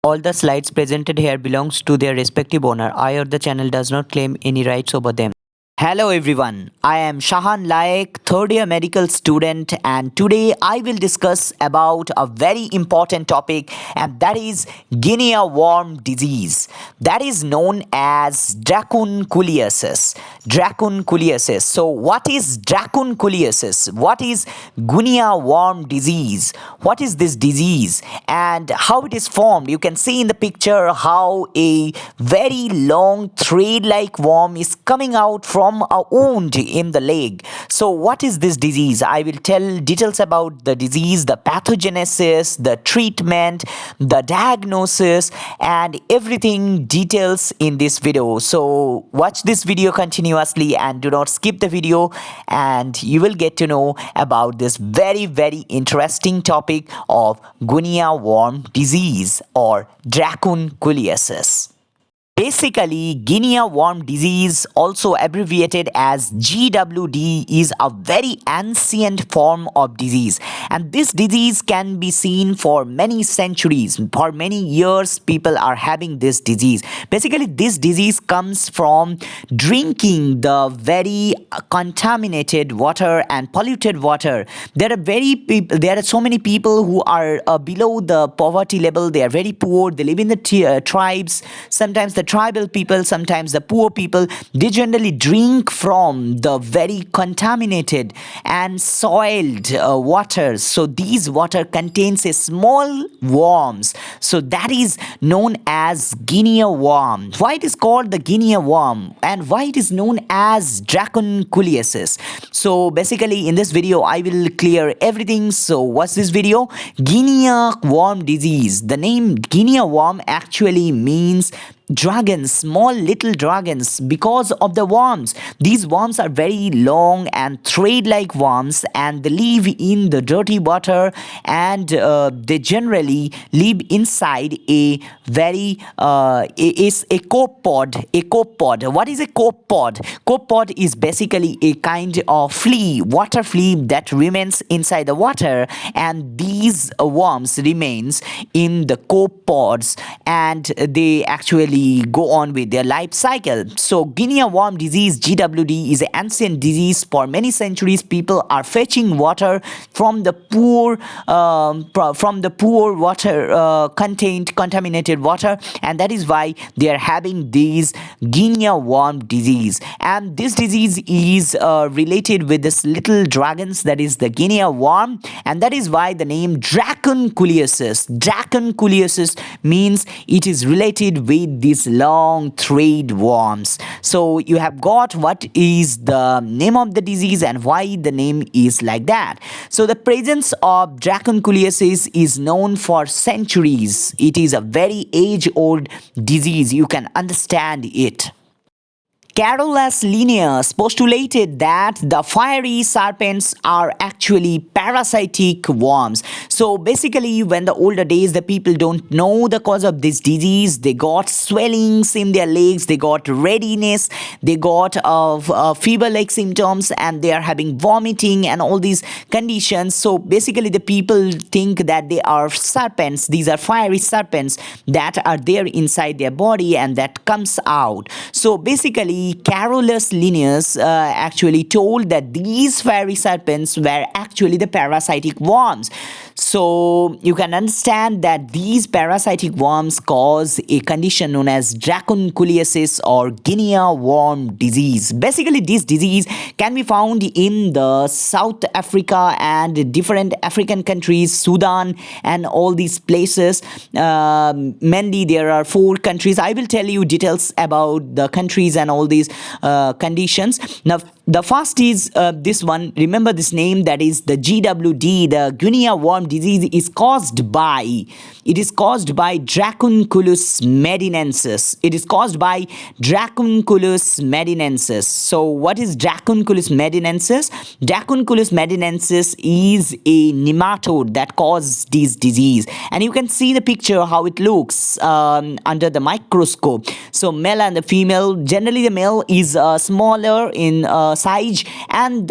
All the slides presented here belongs to their respective owner. I or the channel does not claim any rights over them. Hello everyone, I am Shahan Laik, third year medical student, and today I will discuss about a very important topic, and that is Guinea worm disease, that is known as dracunculiasis. Dracunculiasis. So what is dracunculiasis? What is Guinea worm disease? What is this disease and how it is formed? You can see in the picture how a very long thread-like worm is coming out from a wound in the leg. So what is this disease? I will tell details about the disease, the pathogenesis, the treatment, the diagnosis, and everything details in this video. So watch this video continuously and do not skip the video, and you will get to know about this very interesting topic of Guinea worm disease or dracunculiasis. Basically, Guinea worm disease, also abbreviated as GWD, is a very ancient form of disease, and this disease can be seen for many centuries. For many years, people are having this disease. Basically, this disease comes from drinking the very contaminated water and polluted water. There are so many people who are below the poverty level. They are very poor. They live in the tribes. Sometimes the tribal people, sometimes the poor people, they generally drink from the very contaminated and soiled waters. So these water contains a small worms. So that is known as Guinea worm. Why it is called the Guinea worm and why it is known as dracunculiasis? So basically in this video I will clear everything. So what's this video? Guinea worm disease. The name Guinea worm actually means dragons, small little dragons, because of the worms. These worms are very long and thread-like worms, and they live in the dirty water, and they generally live inside a very is a copepod. A copepod. What is a copepod? Copepod is basically a kind of flea, water flea that remains inside the water, and these worms remains in the copepods, and they actually go on with their life cycle. So Guinea worm disease, GWD, is an ancient disease. For many centuries, people are fetching water from the poor water contaminated water, and that is why they are having these Guinea worm disease. And this disease is related with this little dragons, that is the Guinea worm, and that is why the name dracunculiasis. Dracunculiasis means it is related with these long thread worms. So you have got what is the name of the disease and why the name is like that. So the presence of dracunculiasis is known for centuries. It is a very age-old disease. You can understand it. Carolus Linnaeus postulated that the fiery serpents are actually parasitic worms. So basically, when the older days, the people don't know the cause of this disease, they got swellings in their legs, they got readiness, they got fever-like symptoms, and they are having vomiting and all these conditions. So basically, the people think that they are serpents. These are fiery serpents that are there inside their body and that comes out. So basically, Carolus Linnaeus actually told that these fiery serpents were actually the parasitic worms. So you can understand that these parasitic worms cause a condition known as dracunculiasis or Guinea worm disease. Basically, this disease can be found in the South Africa and different African countries, Sudan and all these places. Mainly there are 4 countries. I will tell you details about the countries and all these conditions. Now the first is this one. Remember this name, that is the GWD. The Guinea worm disease is caused by Dracunculus medinensis. It is caused by Dracunculus medinensis. So what is Dracunculus medinensis? Dracunculus medinensis is a nematode that causes this disease, and you can see the picture how it looks under the microscope. So male and the female, generally the male is smaller in size, and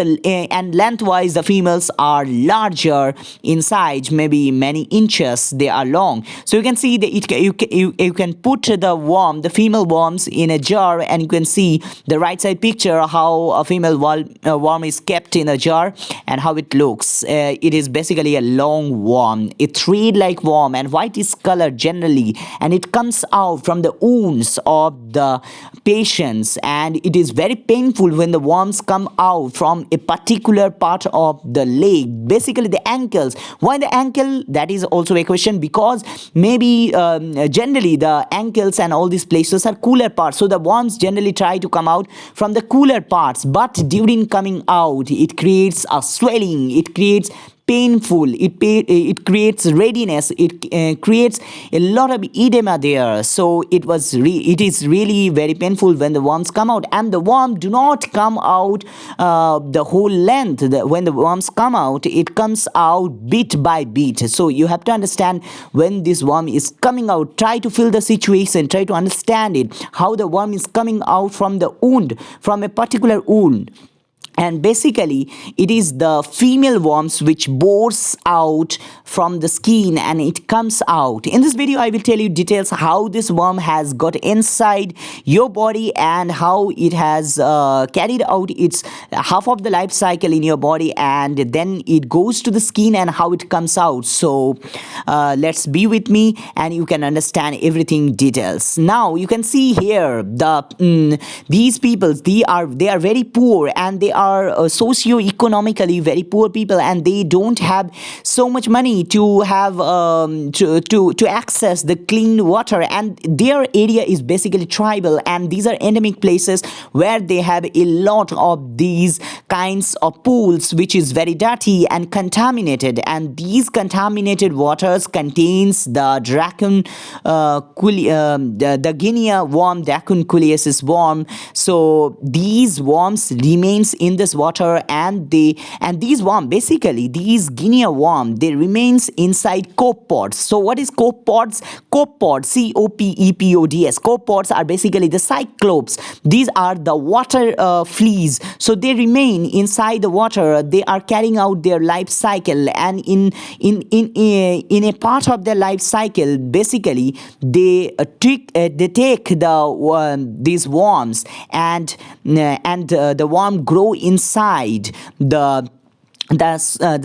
lengthwise the females are larger in size, maybe many inches they are long. So you can see that you can put the female worms in a jar, and you can see the right side picture how a female worm is kept in a jar and how it looks. It is basically a long worm, a thread like worm, and white is color generally, and it comes out from the wounds of the patients, and it is very painful when the worms come out from a particular part of the leg, basically the ankles. Why the ankle? That is also a question, because maybe generally the ankles and all these places are cooler parts, so the worms generally try to come out from the cooler parts, but during coming out it creates a swelling, it creates painful, it creates readiness, it creates a lot of edema there. So it is really very painful when the worms come out, and the worm do not come out the whole length. When the worms come out, it comes out bit by bit. So you have to understand when this worm is coming out, try to feel the situation, try to understand it, how the worm is coming out from the wound, from a particular wound. And basically it is the female worms which bores out from the skin and it comes out. In this video I will tell you details how this worm has got inside your body and how it has carried out its half of the life cycle in your body, and then it goes to the skin and how it comes out. So let's be with me and you can understand everything details. Now you can see here these people, they are very poor, and they are socio-economically very poor people, and they don't have so much money to have to access the clean water, and their area is basically tribal, and these are endemic places where they have a lot of these kinds of pools which is very dirty and contaminated, and these contaminated waters contains the the Guinea worm, Dracon culeasis worm. So these worms remains in this water, and these worm, basically these Guinea worm, they remains inside copepods. So what is copepods? Copepods, COPEPODS. Copepods are basically the cyclops. These are the water fleas. So they remain inside the water. They are carrying out their life cycle, and in a part of their life cycle, basically they take these worms, and the worm grow inside the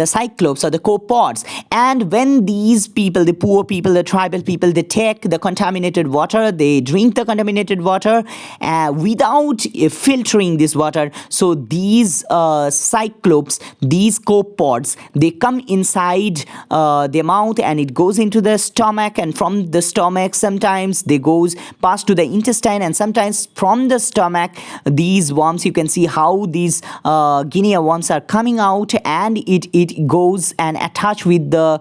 cyclops or the copepods. And when these people, the poor people, the tribal people, they take the contaminated water, they drink the contaminated water without filtering this water. So these cyclops, these copepods, they come inside their mouth, and it goes into the stomach, and from the stomach sometimes they goes past to the intestine, and sometimes from the stomach these worms, you can see how these Guinea worms are coming out, and it goes and attach with the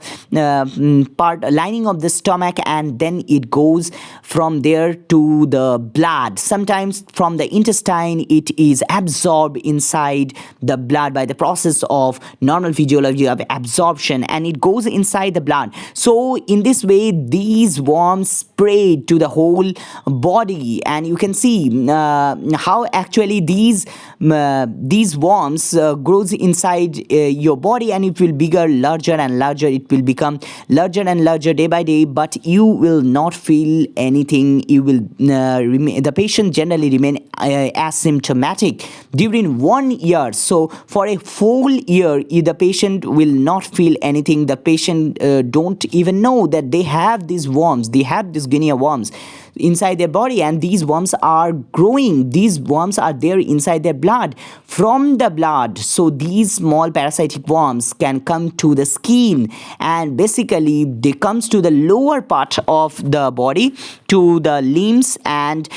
part lining of the stomach, and then it goes from there to the blood. Sometimes from the intestine it is absorbed inside the blood by the process of normal physiology of absorption, and it goes inside the blood. So in this way these worms spread to the whole body, and you can see how actually these worms grows inside your body, and it will bigger, larger and larger. It will become larger and larger day by day, but you will not feel anything. You will the patient generally remain asymptomatic during 1 year. So for a whole year the patient will not feel anything. The patient don't even know that they have these worms, they have these Guinea worms inside their body, and these worms are growing. These worms are there inside their blood, from the blood. So these small parasitic worms can come to the skin, and basically they comes to the lower part of the body, to the limbs, and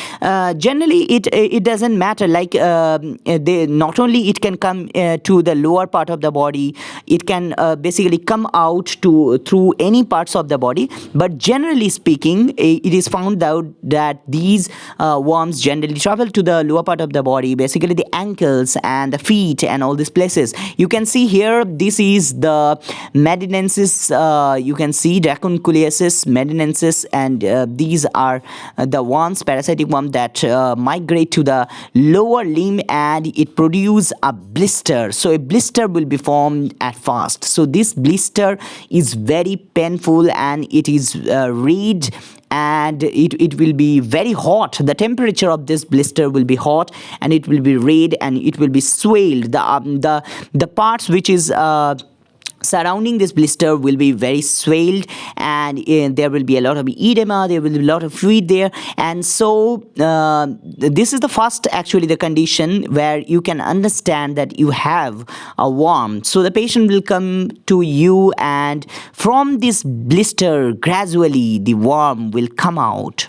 generally it doesn't matter, like they not only it can come to the lower part of the body, it can basically come out to through any parts of the body, but generally speaking it is found out that these worms generally travel to the lower part of the body, basically the ankles and the feet and all these places. You can see here, this is the medinensis. You can see dracunculiasis, medinensis, and these are the worms, parasitic worms that migrate to the lower limb, and it produce a blister. So a blister will be formed at first. So this blister is very painful, and it is red, and it will be very hot. The temperature of this blister will be hot, and it will be red, and it will be swelled. The parts which is surrounding this blister will be very swelled, and there will be a lot of edema, there will be a lot of fluid there. And so this is the first, actually, the condition where you can understand that you have a worm. So the patient will come to you, and from this blister gradually the worm will come out.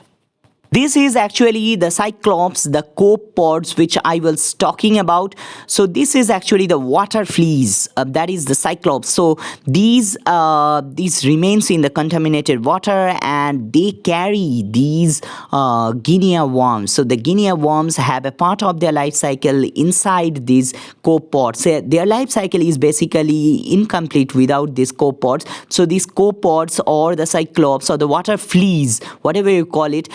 This is actually the cyclops, the copepods, which I was talking about. So this is actually the water fleas. That is the cyclops. So these remains in the contaminated water, and they carry these guinea worms. So the guinea worms have a part of their life cycle inside these copepods. So their life cycle is basically incomplete without these copepods. So these copepods, or the cyclops, or the water fleas, whatever you call it,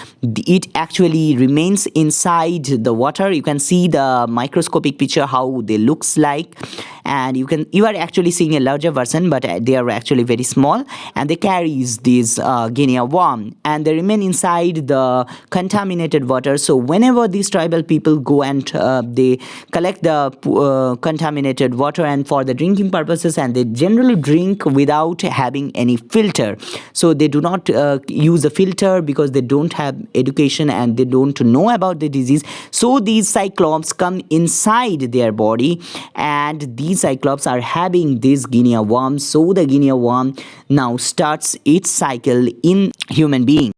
it actually remains inside the water. You can see the microscopic picture how they looks like, and you are actually seeing a larger version, but they are actually very small, and they carries this guinea worm, and they remain inside the contaminated water. So whenever these tribal people go and they collect the contaminated water and for the drinking purposes, and they generally drink without having any filter. So they do not use a filter because they don't have education and they don't know about the disease. So these cyclops come inside their body, and these cyclops are having this guinea worm. So the guinea worm now starts its cycle in human being.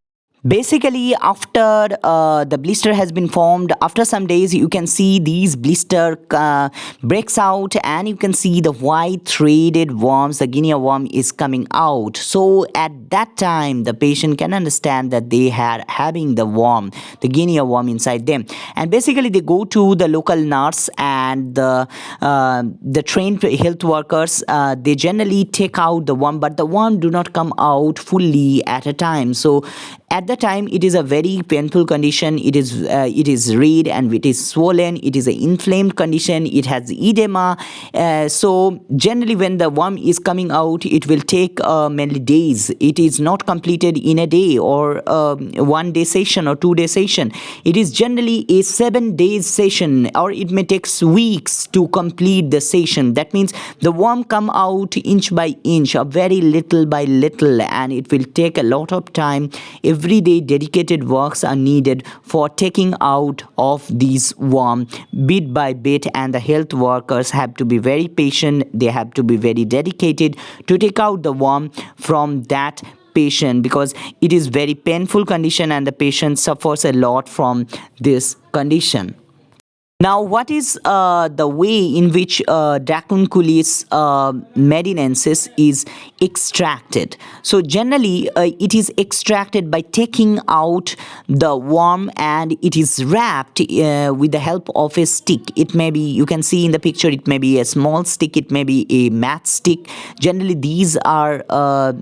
Basically, after the blister has been formed, after some days you can see these blister breaks out, and you can see the white threaded worms, the guinea worm is coming out. So at that time the patient can understand that they had having the worm, the guinea worm inside them. And basically they go to the local nurse and the trained health workers. They generally take out the worm, but the worm do not come out fully at a time. So at the time it is a very painful condition. It is red, and it is swollen. It is an inflamed condition. It has edema. So generally when the worm is coming out, it will take many days. It is not completed in a day or 1 day session or 2 day session. It is generally a 7 days session, or it may take weeks to complete the session. That means the worm come out inch by inch, or very little by little, and it will take a lot of time. Every day dedicated works are needed for taking out of these worm bit by bit, and the health workers have to be very patient. They have to be very dedicated to take out the worm from that patient, because it is very painful condition and the patient suffers a lot from this condition. Now, what is the way in which Dracunculus medinensis is extracted? So generally it is extracted by taking out the worm, and it is wrapped with the help of a stick. It may be, you can see in the picture, it may be a small stick, it may be a matchstick. Generally these are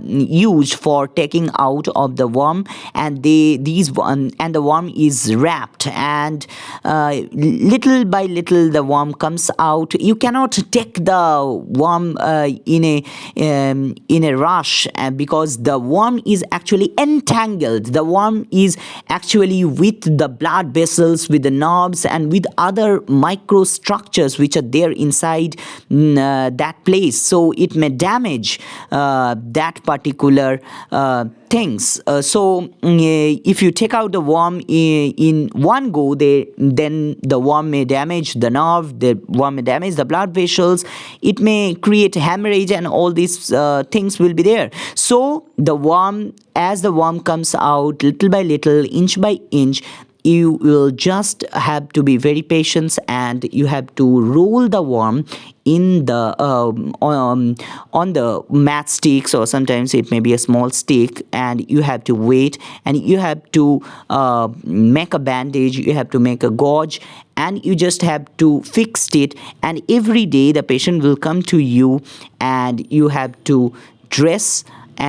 used for taking out of the worm, and the worm is wrapped, and little by little the worm comes out. You cannot take the worm in a rush, because the worm is actually entangled. The worm is actually with the blood vessels, with the nerves, and with other microstructures which are there inside that place. So it may damage that particular things. So if you take out the worm in one go, then the worm may damage the nerve, the worm may damage the blood vessels, it may create hemorrhage, and all these things will be there. So the worm, as the worm comes out little by little, inch by inch, you will just have to be very patient, and you have to roll the worm in the on the matchsticks, or sometimes it may be a small stick, and you have to wait, and you have to make a bandage, you have to make a gauze, and you just have to fix it. And every day the patient will come to you, and you have to dress,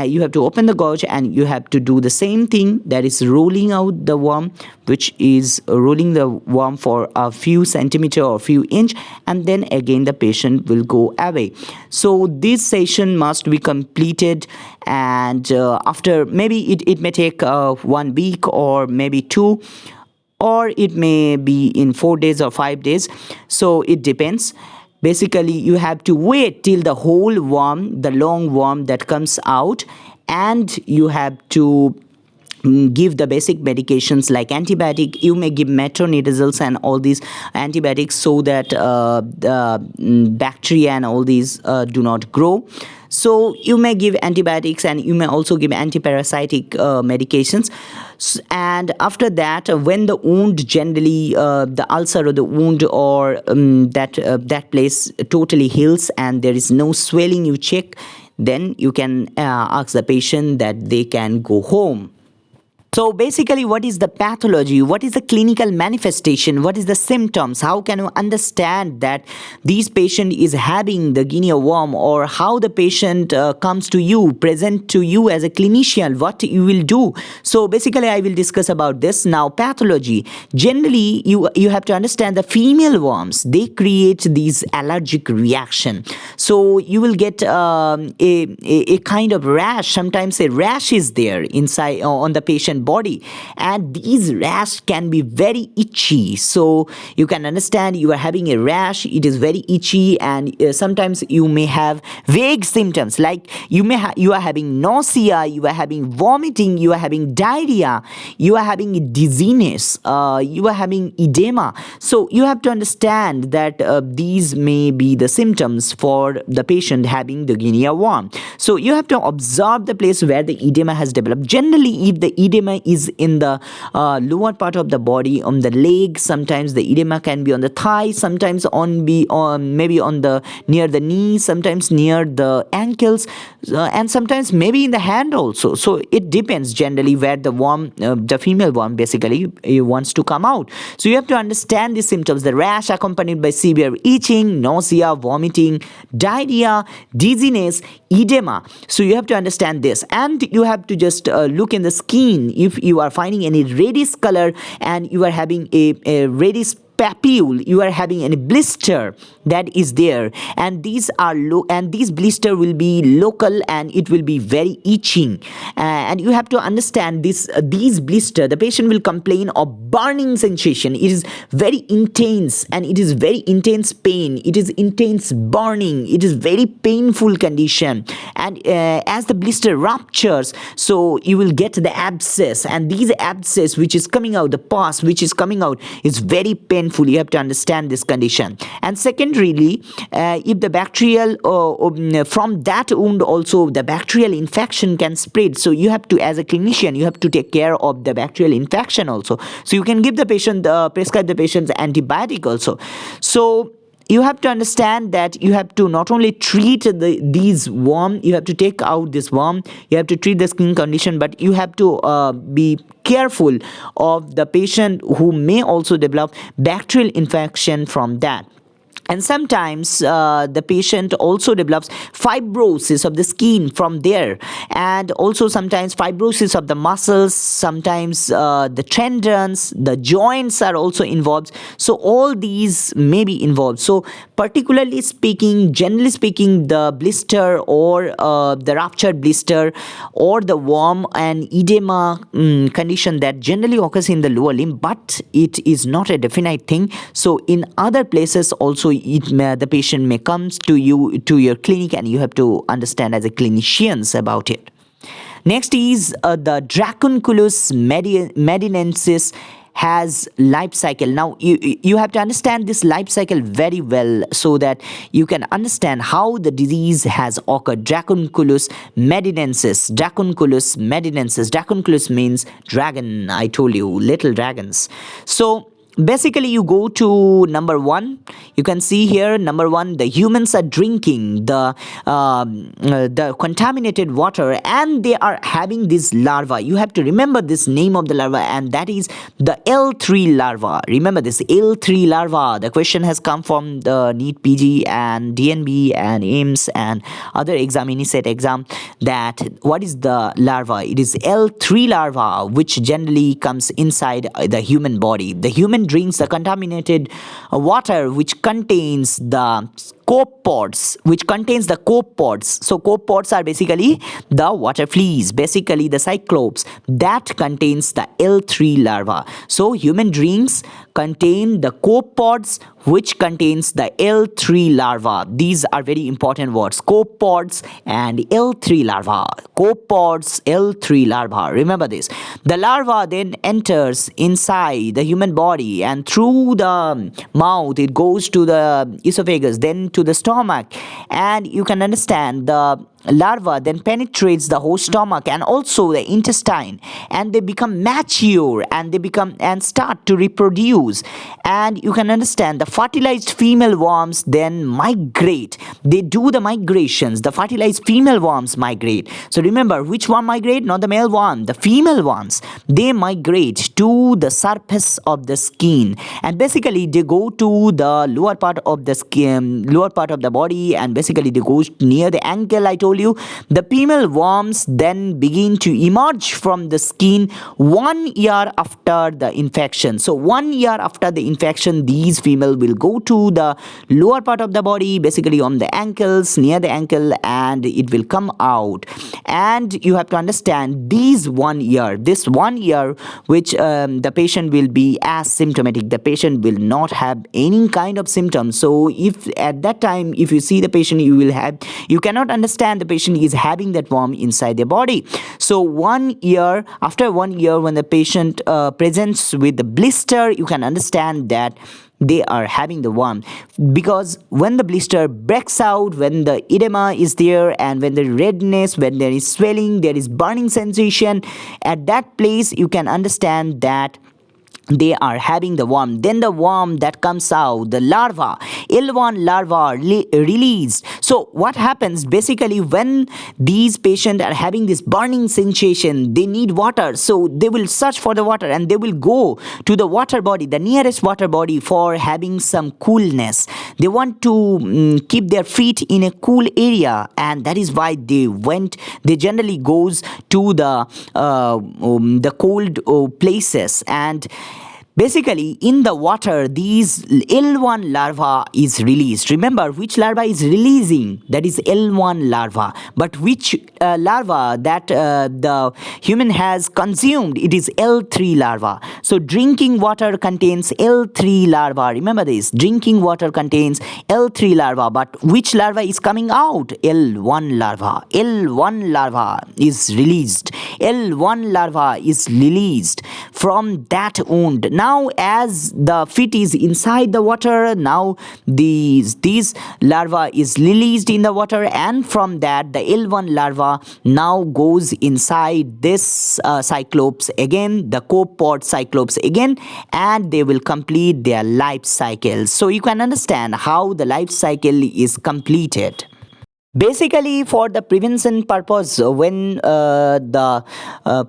you have to open the gauze, and you have to do the same thing, that is rolling out the worm, which is rolling the worm for a few centimeter or few inch, and then again the patient will go away. So this session must be completed, and after maybe it may take 1 week or maybe 2, or it may be in 4 days or 5 days, so it depends. Basically, you have to wait till the whole worm, the long worm that comes out, and you have to give the basic medications like antibiotic. You may give metronidazoles and all these antibiotics, so that the bacteria and all these do not grow. So you may give antibiotics, and you may also give antiparasitic medications. And after that, when the wound generally, the ulcer or the wound, or that place totally heals and there is no swelling, you check, then you can ask the patient that they can go home. So basically, what is the pathology? What is the clinical manifestation? What is the symptoms? How can you understand that this patient is having the guinea worm, or how the patient comes to you, present to you as a clinician, what you will do? So basically, I will discuss about this. Now, pathology. Generally, you have to understand the female worms, they create these allergic reaction. So you will get a kind of rash. Sometimes a rash is there inside on the patient body, and these rash can be very itchy. So you can understand you are having a rash, it is very itchy, and sometimes you may have vague symptoms, like you are having nausea, you are having vomiting, you are having diarrhea, you are having dizziness, you are having edema. So you have to understand that these may be the symptoms for the patient having the guinea worm. So you have to observe the place where the edema has developed. Generally, if the edema is in the lower part of the body, on the leg, sometimes the edema can be on the thigh, sometimes maybe on the near the knee, sometimes near the ankles, and sometimes maybe in the hand also. So it depends generally where the worm, the female worm basically wants to come out. So you have to understand the symptoms: the rash accompanied by severe itching, nausea, vomiting, diarrhea, dizziness, edema. So you have to understand this, and you have to just look in the skin. If you are finding any reddish color, and you are having a reddish papule, you are having any blister that is there, and these are and these blister will be local, and it will be very itching, and you have to understand this. These blister, the patient will complain of burning sensation. It is very intense, and it is very intense pain, it is intense burning, it is very painful condition. And as the blister ruptures, so you will get the abscess, and these abscess which is coming out, the pus which is coming out, is very painful. You have to understand this condition. And secondarily, if the bacterial from that wound also the bacterial infection can spread, so you have to, as a clinician, you have to take care of the bacterial infection also. So you can give the patient, prescribe the patient's antibiotic also. So you have to understand that you have to not only treat these worm, you have to take out this worm, you have to treat the skin condition, but you have to be careful of the patient who may also develop bacterial infection from that. And sometimes the patient also develops fibrosis of the skin from there, and also sometimes fibrosis of the muscles, sometimes the tendons, the joints are also involved. So all these may be involved. So particularly speaking, generally speaking, the blister or the ruptured blister or the worm and edema condition that generally occurs in the lower limb, but it is not a definite thing. So in other places also, the patient may come to you, to your clinic, and you have to understand as a clinicians about it. Next is the Dracunculus medinensis has life cycle. Now you have to understand this life cycle very well so that you can understand how the disease has occurred. Dracunculus medinensis. Dracunculus means dragon. I told you, little dragons. So basically, you go to number one. You can see here, number one, the humans are drinking the contaminated water, and they are having this larva. You have to remember this name of the larva, and that is the L3 larva. Remember this L3 larva. The question has come from the NEET PG and DNB and AIMS and other exam, set exam, that what is the larva? It is L3 larva, which generally comes inside the human body. The human drinks the contaminated water which contains the copepods, So copepods are basically the water fleas, basically the cyclops that contains the L3 larva. So human drinks contain the copepods which contains the L3 larva. These are very important words: copepods and L3 larva. Copepods, L3 larva. Remember this. The larva then enters inside the human body, and through the mouth it goes to the esophagus, then to the stomach, and you can understand the larva then penetrates the whole stomach and also the intestine, and they become mature, and they start to reproduce. And you can understand the fertilized female worms then migrate. They do the migrations. The fertilized female worms migrate. So remember, which one migrate? Not the male one, the female ones. They migrate to the surface of the skin, and basically they go to the lower part of the skin, lower part of the body, and basically they go near the ankle. I told you. The female worms then begin to emerge from the skin 1 year after the infection. So 1 year after the infection, these female will go to the lower part of the body, basically on the ankles, near the ankle, and it will come out. And you have to understand this 1 year, which the patient will be asymptomatic. The patient will not have any kind of symptoms. So if at that time, if you see the patient, you cannot understand the patient is having that worm inside their body. So 1 year, after 1 year, when the patient presents with the blister, you can understand that they are having the worm, because when the blister breaks out, when the edema is there, and when the redness, when there is swelling, there is burning sensation, at that place you can understand that they are having the worm. Then the worm that comes out, the larva, L1 larva released. So what happens basically when these patients are having this burning sensation, they need water. So they will search for the water, and they will go to the water body, the nearest water body, for having some coolness. They want to keep their feet in a cool area, and that is why they generally goes to the cold places. And basically, in the water, these L1 larva is released. Remember, which larva is releasing? That is L1 larva. But which larva that the human has consumed? It is L3 larva. So drinking water contains L3 larva. Remember this. Drinking water contains L3 larva. But which larva is coming out? L1 larva. L1 larva is released. L1 larva is released from that wound. Now, as the feet is inside the water, now these larva is released in the water, and from that the L1 larva now goes inside this cyclops again, the copepod cyclops again, and they will complete their life cycle. So you can understand how the life cycle is completed. Basically, for the prevention purpose, when the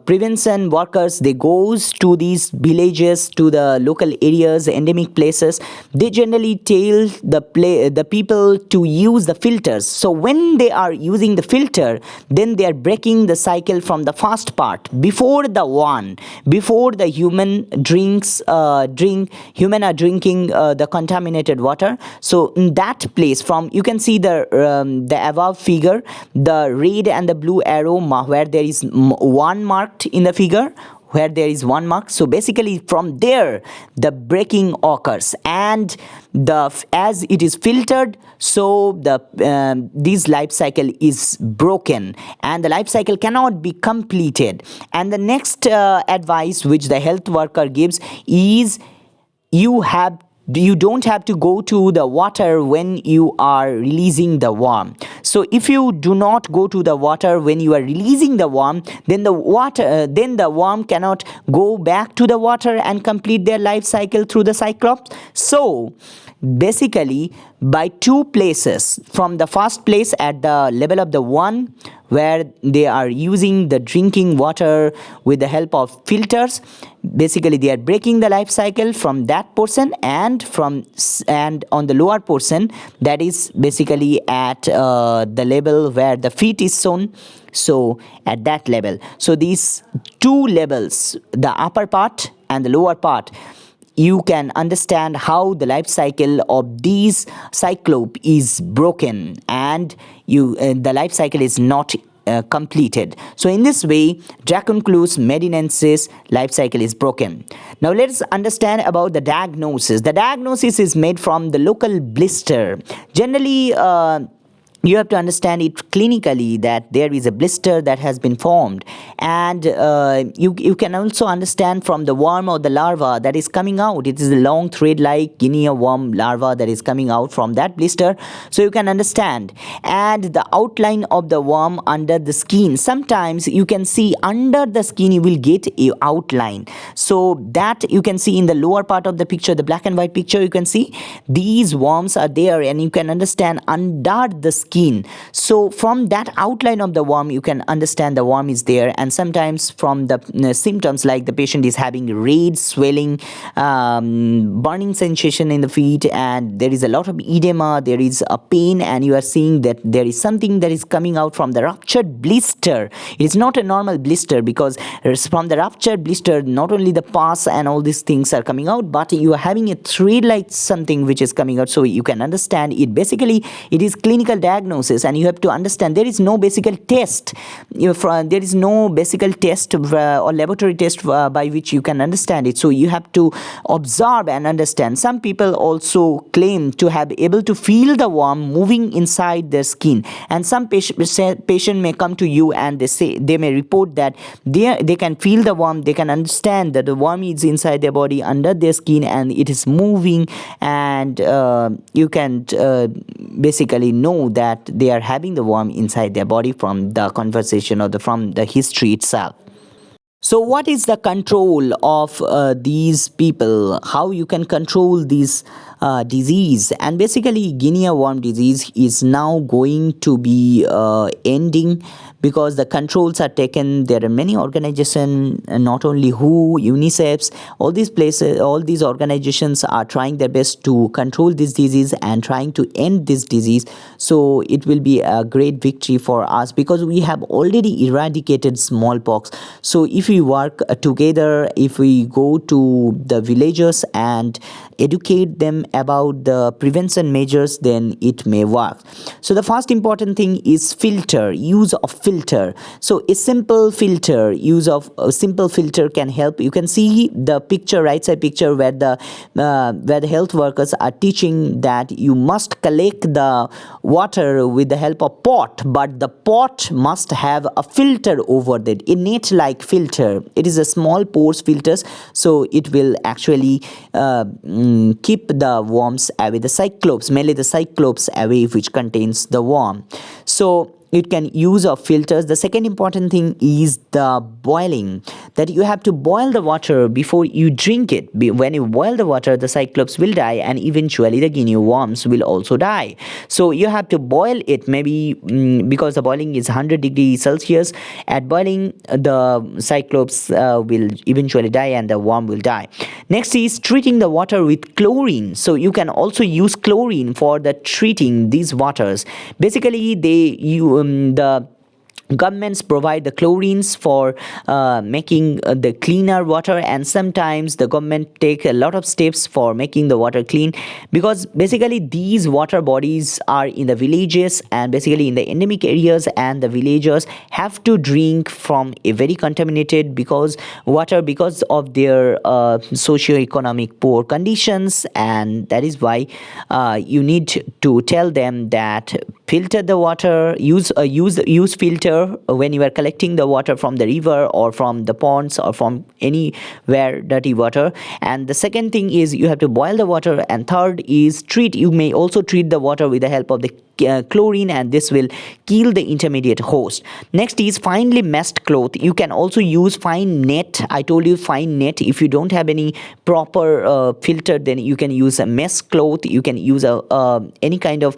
prevention workers, they goes to these villages, to the local areas, endemic places, they generally tell the people to use the filters. So when they are using the filter, then they are breaking the cycle from the first part, before the human human are drinking the contaminated water. So in that place, from you can see the above figure, the red and the blue arrow, where there is 1 marked in the figure, where there is 1 mark. So basically from there the breaking occurs, and as it is filtered, so this life cycle is broken and the life cycle cannot be completed. And the next advice which the health worker gives is you don't have to go to the water when you are releasing the worm. So if you do not go to the water when you are releasing the worm, then the worm cannot go back to the water and complete their life cycle through the cyclops. So basically by 2 places, from the first place at the level of the 1 where they are using the drinking water with the help of filters, basically they are breaking the life cycle from that portion, and on the lower portion, that is basically at the level where the feet is shown. So at that level, so these 2 levels, the upper part and the lower part, you can understand how the life cycle of these cyclope is broken, and the life cycle is not completed. So in this way, Dracunculus medinensis life cycle is broken. Now let's understand about the diagnosis. The diagnosis is made from the local blister. Generally, you have to understand it clinically that there is a blister that has been formed, and you can also understand from the worm or the larva that is coming out. It is a long thread-like guinea worm larva that is coming out from that blister, so you can understand. And the outline of the worm under the skin, sometimes you can see under the skin you will get a outline, so that you can see in the lower part of the picture, the black and white picture, you can see these worms are there, and you can understand under the skin. So from that outline of the worm you can understand the worm is there. And sometimes from the symptoms, like the patient is having red swelling, burning sensation in the feet, and there is a lot of edema, there is a pain, and you are seeing that there is something that is coming out from the ruptured blister. It is not a normal blister, because from the ruptured blister not only the pus and all these things are coming out, but you are having a thread like something which is coming out. So you can understand it. Basically it is clinical diagnosis, and you have to understand there is no basic test. There is no basic test or laboratory test by which you can understand it. So you have to observe and understand. Some people also claim to have able to feel the worm moving inside their skin, and some patient may come to you and they may report that they can feel the worm, they can understand that the worm is inside their body under their skin and it is moving, and you can basically know that they are having the worm inside their body from the conversation or from the history itself. So what is the control of these people? How you can control this disease? And basically guinea worm disease is now going to be ending, because the controls are taken. There are many organizations, not only WHO, UNICEF, all these places, all these organizations are trying their best to control this disease and trying to end this disease. So it will be a great victory for us, because we have already eradicated smallpox. So if we work together, if we go to the villages and educate them about the prevention measures, then it may work. So the first important thing is use of filter. So a simple filter, use of a simple filter can help. You can see the picture, right side picture, where the health workers are teaching that you must collect the water with the help of pot, but the pot must have a filter over that, a net like filter. It is a small pores filters, so it will actually keep the worms away, the cyclops, mainly the cyclops away, which contains the worm. So it can use of filters. The second important thing is the boiling, that you have to boil the water before you drink it. When you boil the water, the cyclops will die, and eventually the guinea worms will also die. So you have to boil it, maybe because the boiling is 100 degrees Celsius. At boiling, the cyclops will eventually die and the worm will die. Next is treating the water with chlorine. So you can also use chlorine for the treating these waters. Basically the governments provide the chlorines for making the cleaner water, and sometimes the government take a lot of steps for making the water clean, because basically these water bodies are in the villages and basically in the endemic areas, and the villagers have to drink from a very contaminated because water, because of their socio-economic poor conditions. And that is why you need to tell them that filter the water, use filter when you are collecting the water from the river or from the ponds or from anywhere dirty water. And the second thing is you have to boil the water, and third is treat. You may also treat the water with the help of the chlorine, and this will kill the intermediate host. Next is finely meshed cloth. You can also use fine net. I told you fine net. If you don't have any proper filter, then you can use a mesh cloth. You can use any kind of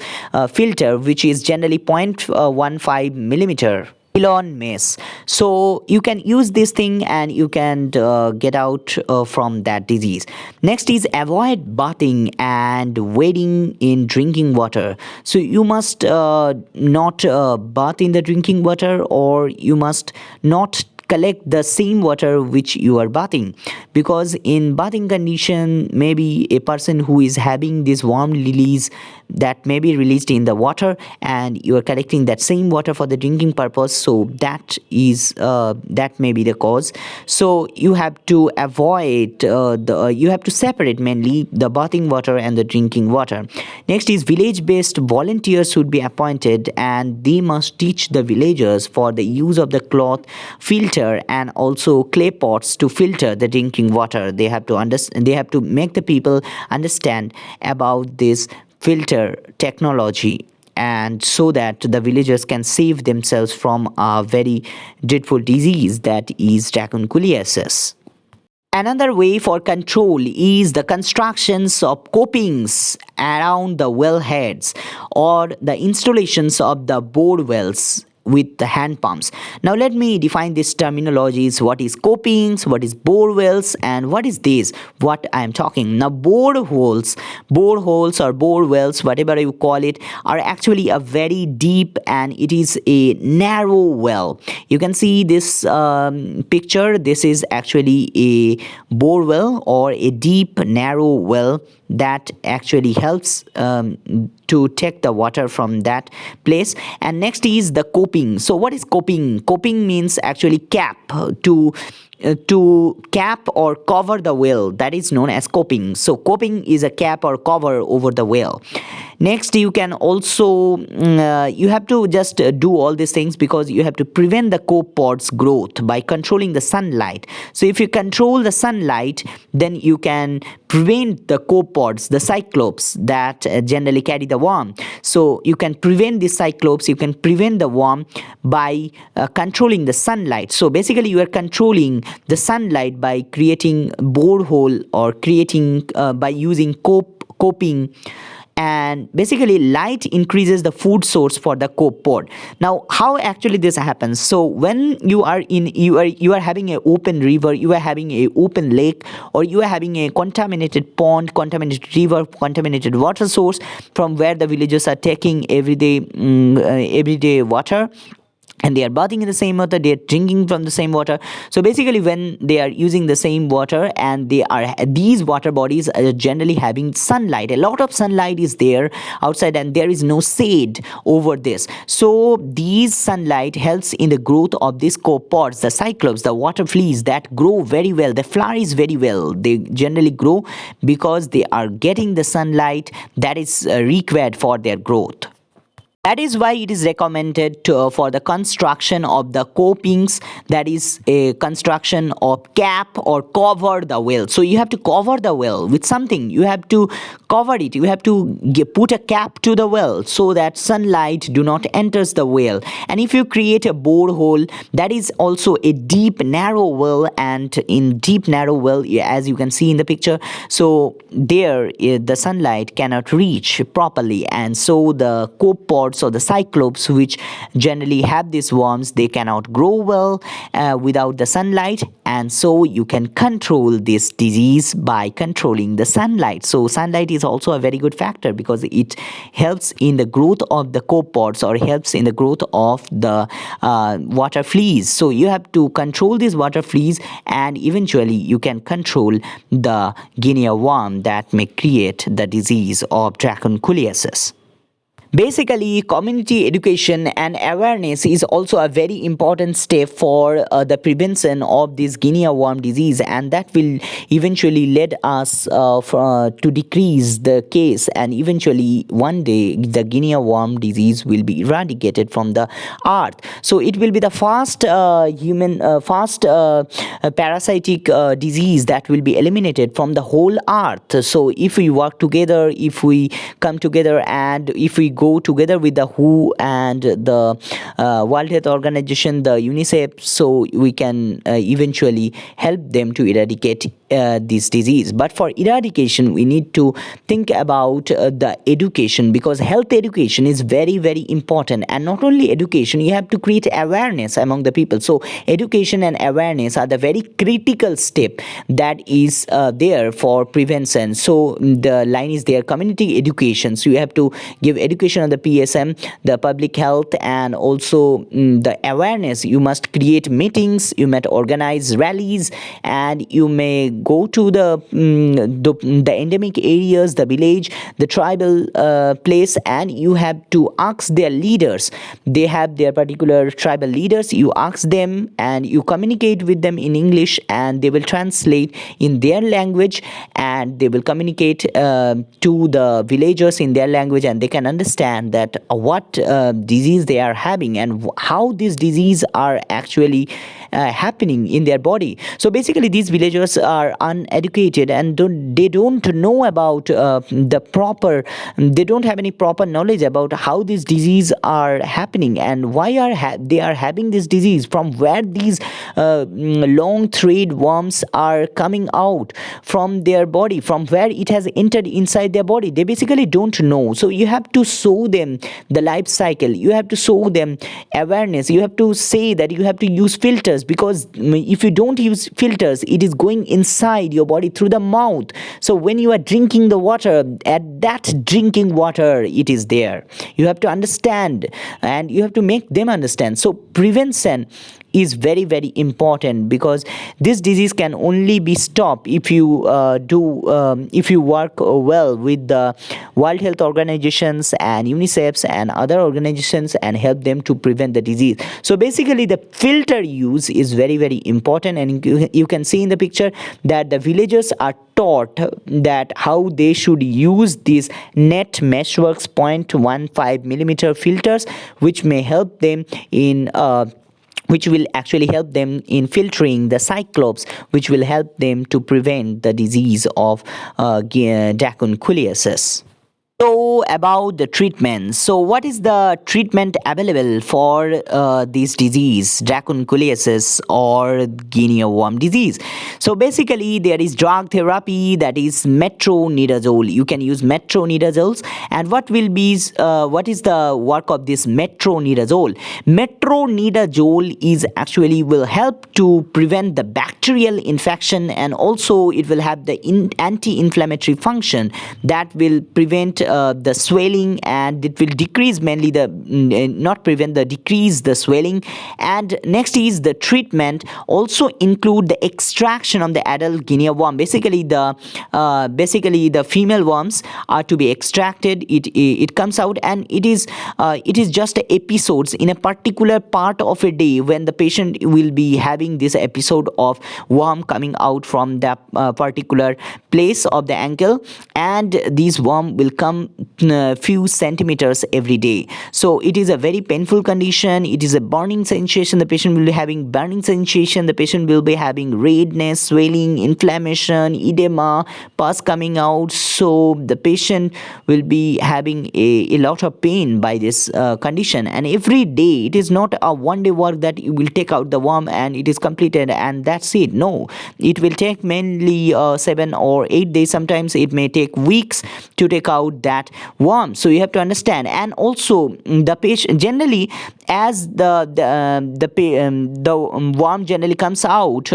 filter which is generally 0.15 millimeter nylon mesh. So you can use this thing and you can get out from that disease. Next is avoid bathing and wading in drinking water. So you must not bath in the drinking water, or you must not collect the same water which you are bathing, because in bathing condition maybe a person who is having these warm lilies that may be released in the water, and you are collecting that same water for the drinking purpose. So that may be the cause. So you have to avoid you have to separate mainly the bathing water and the drinking water. Next is village based volunteers should be appointed, and they must teach the villagers for the use of the cloth filter and also clay pots to filter the drinking water. They have to make the people understand about this filter technology, and so that the villagers can save themselves from a very dreadful disease, that is dracunculiasis. Another way for control is the constructions of copings around the wellheads, or the installations of the bore wells with the hand pumps. Now let me define these terminologies. What is copings, what is bore wells, and what is this what I am talking. Now boreholes or bore wells, whatever you call it, are actually a very deep and it is a narrow well. You can see this picture. This is actually a bore well or a deep narrow well that actually helps to take the water from that place. And next is the coping. So what is coping? Coping means actually cap, to cap or cover the well. That is known as coping. So coping is a cap or cover over the well. Next, you can also you have to just do all these things because you have to prevent the copepods growth by controlling the sunlight. So if you control the sunlight, then you can prevent the copepods, the cyclops that generally carry the worm. So you can prevent the cyclops, you can prevent the worm by controlling the sunlight. So basically you are controlling the sunlight by creating borehole or creating by using coping. And basically light increases the food source for the copepod. Now how actually this happens? So when you are having an open river, you are having a open lake, or you are having a contaminated pond, contaminated river, contaminated water source from where the villagers are taking everyday water, and they are bathing in the same water, they are drinking from the same water. So basically when they are using the same water, and these water bodies are generally having sunlight, a lot of sunlight is there outside, and there is no shade over this. So these sunlight helps in the growth of these copepods, the cyclops, the water fleas that grow very well. They flourish very well. They generally grow because they are getting the sunlight that is required for their growth. That is why it is recommended for the construction of the copings, that is a construction of cap or cover the well. So you have to cover the well with something. You have to cover it. You have to put a cap to the well so that sunlight do not enters the well. And if you create a borehole, that is also a deep narrow well, and in deep narrow well, as you can see in the picture, so there the sunlight cannot reach properly, and so the copepod pods or the cyclops, which generally have these worms, they cannot grow well without the sunlight, and so you can control this disease by controlling the sunlight. So sunlight is also a very good factor because it helps in the growth of the copepods or helps in the growth of the water fleas. So you have to control these water fleas, and eventually you can control the guinea worm that may create the disease of dracunculiasis. Basically, community education and awareness is also a very important step for the prevention of this guinea worm disease, and that will eventually lead us to decrease the case, and eventually one day the guinea worm disease will be eradicated from the earth. So it will be the first parasitic disease that will be eliminated from the whole earth. So if we work together, if we come together, and if we go together with the WHO and the World Health Organization, the UNICEF, so we can eventually help them to eradicate this disease. But for eradication, we need to think about the education, because health education is very, very important. And not only education, you have to create awareness among the people. So education and awareness are the very critical step that is there for prevention. So the line is there, community education. So you have to give education on the PSM, the public health, and also the awareness. You must create meetings, you must organize rallies, and you may go to the endemic areas, the village, the tribal place, and you have to ask their leaders. They have their particular tribal leaders. You ask them and you communicate with them in English, and they will translate in their language, and they will communicate to the villagers in their language, and they can understand that what disease they are having and how these diseases are actually happening in their body. So basically these villagers are uneducated, and they don't know about they don't have any proper knowledge about how these diseases are happening and why they are having this disease, from where these long thread worms are coming out from their body, from where it has entered inside their body. They basically don't know. So you have to show them the life cycle, you have to show them awareness, you have to say that you have to use filters, because if you don't use filters, it is going inside your body through the mouth. So when you are drinking the water, at that drinking water it is there. You have to understand, and you have to make them understand. So prevention is very, very important, because this disease can only be stopped if you if you work well with the World Health Organizations and UNICEF and other organizations and help them to prevent the disease. So basically the filter use is very, very important, and you can see in the picture that the villagers are taught that how they should use these net meshworks 0.15 millimeter filters, which may help them in which will actually help them in filtering the cyclops, which will help them to prevent the disease of dracunculiasis. So about the treatment. So what is the treatment available for this disease, dracunculiasis or guinea worm disease? So basically there is drug therapy, that is metronidazole. You can use metronidazoles. And what is the work of this metronidazole? Metronidazole is actually will help to prevent the bacterial infection, and also it will have the anti-inflammatory function that will prevent the swelling, and it will decrease mainly the decrease the swelling. And next is the treatment also include the extraction of the adult guinea worm. Basically the female worms are to be extracted. It comes out, and it is just episodes in a particular part of a day when the patient will be having this episode of worm coming out from the particular place of the ankle, and these worm will come few centimeters every day. So it is a very painful condition. It is a burning sensation. The patient will be having burning sensation. The patient will be having redness, swelling, inflammation, edema, pus coming out. So the patient will be having a lot of pain by this condition. And every day, it is not a one day work that you will take out the worm and it is completed and that's it. No, it will take mainly 7 or 8 days. Sometimes it may take weeks to take out that worm. So you have to understand. And also the patient generally, as the worm generally comes out,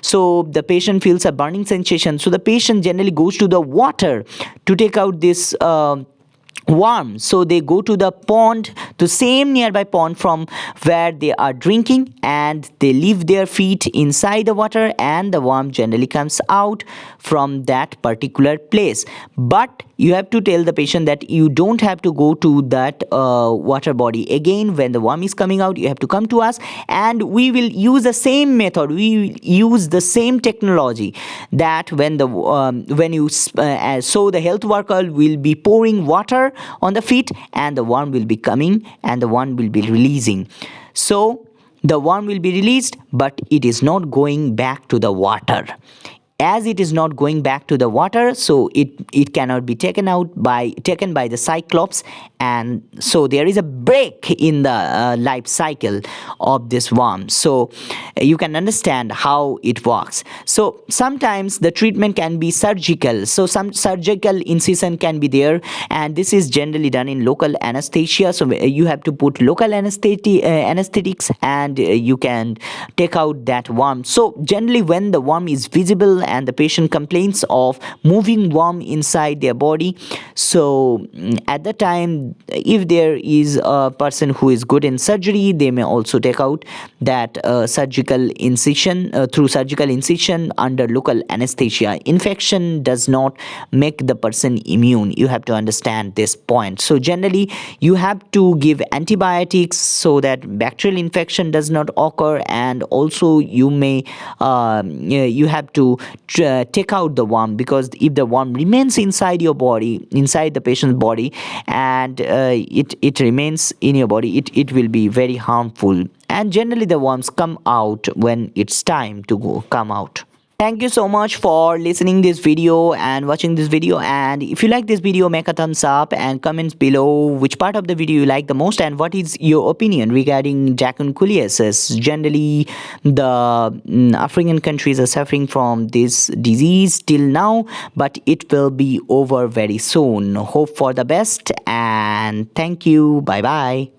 so the patient feels a burning sensation. So the patient generally goes to the water to take out this worm. So they go to the pond, the same nearby pond from where they are drinking, and they leave their feet inside the water, and the worm generally comes out from that particular place. But you have to tell the patient that you don't have to go to that water body again. When the worm is coming out, you have to come to us, and we will use the same method, we will use the same technology, that when you so the health worker will be pouring water on the feet, and the worm will be coming, and the worm will be releasing. So the worm will be released, but it is not going back to the water. As it is not going back to the water, so it cannot be taken by the cyclops, and so there is a break in the life cycle of this worm. So you can understand how it works. So sometimes the treatment can be surgical, so some surgical incision can be there, and this is generally done in local anesthesia. So you have to put local anesthetics, and you can take out that worm. So generally when the worm is visible and the patient complains of moving worm inside their body, so at the time, if there is a person who is good in surgery, they may also take out that surgical incision through surgical incision under local anesthesia. Infection does not make the person immune. You have to understand this point. So generally you have to give antibiotics so that bacterial infection does not occur, and also you may you have to take out the worm, because if the worm remains inside your body, inside the patient's body, and it remains in your body, it will be very harmful. And generally the worms come out when it's time to come out. Thank you so much for listening this video and watching this video. And if you like this video, make a thumbs up and comments below which part of the video you like the most, and what is your opinion regarding dracunculiasis. Generally, the African countries are suffering from this disease till now, but it will be over very soon. Hope for the best, and thank you. Bye bye.